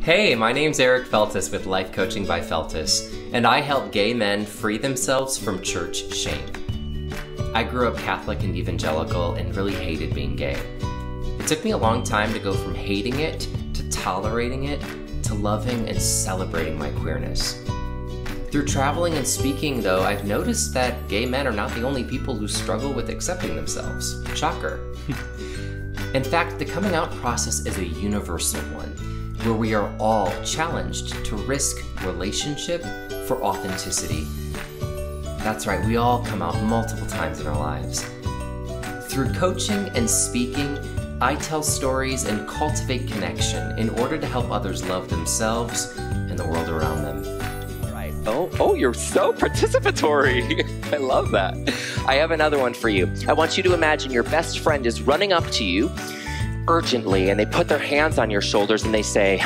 Hey, my name's Eric Feltus with Life Coaching by Feltus, and I help gay men free themselves from church shame. I grew up Catholic and evangelical and really hated being gay. It took me a long time to go from hating it to tolerating it to loving and celebrating my queerness. Through traveling and speaking, though, I've noticed that gay men are not the only people who struggle with accepting themselves. Shocker. In fact, the coming out process is a universal one, where we are all challenged to risk relationship for authenticity. That's right, we all come out multiple times in our lives. Through coaching and speaking, I tell stories and cultivate connection in order to help others love themselves and the world around them. Right. Oh, you're so participatory. I love that. I have another one for you. I want you to imagine your best friend is running up to you urgently, and they put their hands on your shoulders and they say,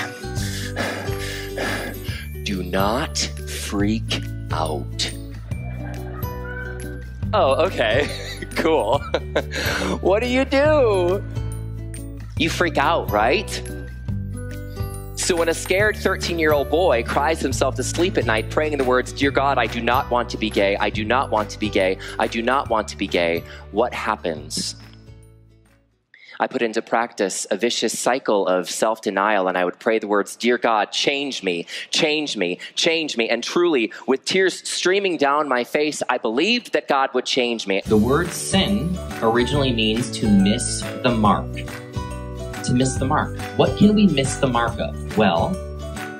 "Do not freak out." Oh, okay, cool. What do? You freak out, right? So when a scared 13-year-old boy cries himself to sleep at night praying the words, "Dear God, I do not want to be gay, I do not want to be gay, I do not want to be gay," what happens? I put into practice a vicious cycle of self-denial, and I would pray the words, "Dear God, change me, change me, change me." And truly, with tears streaming down my face, I believed that God would change me. The word sin originally means to miss the mark. To miss the mark. What can we miss the mark of? Well,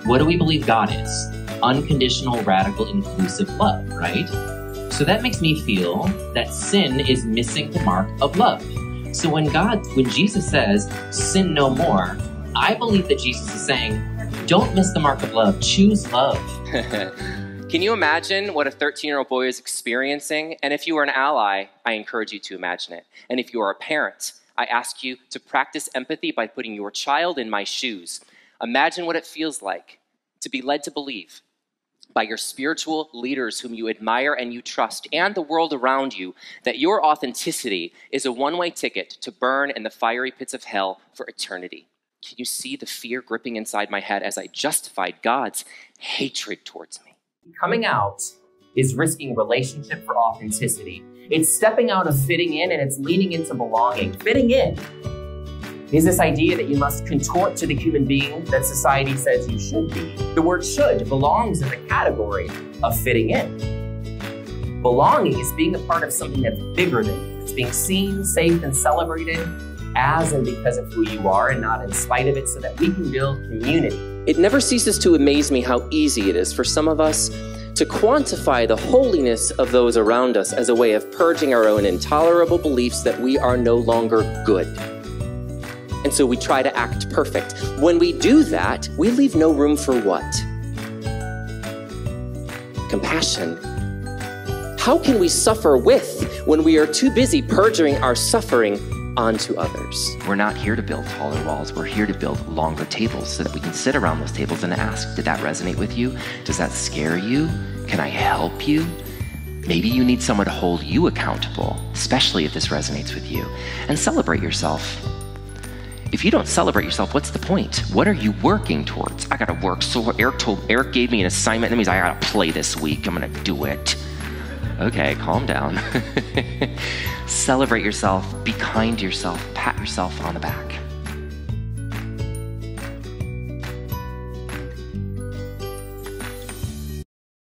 what do we believe God is? Unconditional, radical, inclusive love, right? So that makes me feel that sin is missing the mark of love. So when Jesus says, "Sin no more," I believe that Jesus is saying, don't miss the mark of love, choose love. Can you imagine what a 13-year-old boy is experiencing? And if you are an ally, I encourage you to imagine it. And if you are a parent, I ask you to practice empathy by putting your child in my shoes. Imagine what it feels like to be led to believe by your spiritual leaders whom you admire and you trust, and the world around you, that your authenticity is a one-way ticket to burn in the fiery pits of hell for eternity. Can you see the fear gripping inside my head as I justified God's hatred towards me? Coming out is risking relationship for authenticity. It's stepping out of fitting in, and it's leaning into belonging. Fitting in is this idea that you must contort to the human being that society says you should be. The word should belongs in the category of fitting in. Belonging is being a part of something that's bigger than you. It's being seen, safe, and celebrated as and because of who you are and not in spite of it, so that we can build community. It never ceases to amaze me how easy it is for some of us to quantify the holiness of those around us as a way of purging our own intolerable beliefs that we are no longer good. And so we try to act perfect. When we do that, we leave no room for what? Compassion. How can we suffer with when we are too busy purging our suffering onto others? We're not here to build taller walls. We're here to build longer tables so that we can sit around those tables and ask, did that resonate with you? Does that scare you? Can I help you? Maybe you need someone to hold you accountable, especially if this resonates with you. And celebrate yourself. If you don't celebrate yourself, what's the point? What are you working towards? I gotta work. So Eric gave me an assignment. That means I gotta play this week. I'm gonna do it. Okay, calm down. Celebrate yourself, be kind to yourself, pat yourself on the back.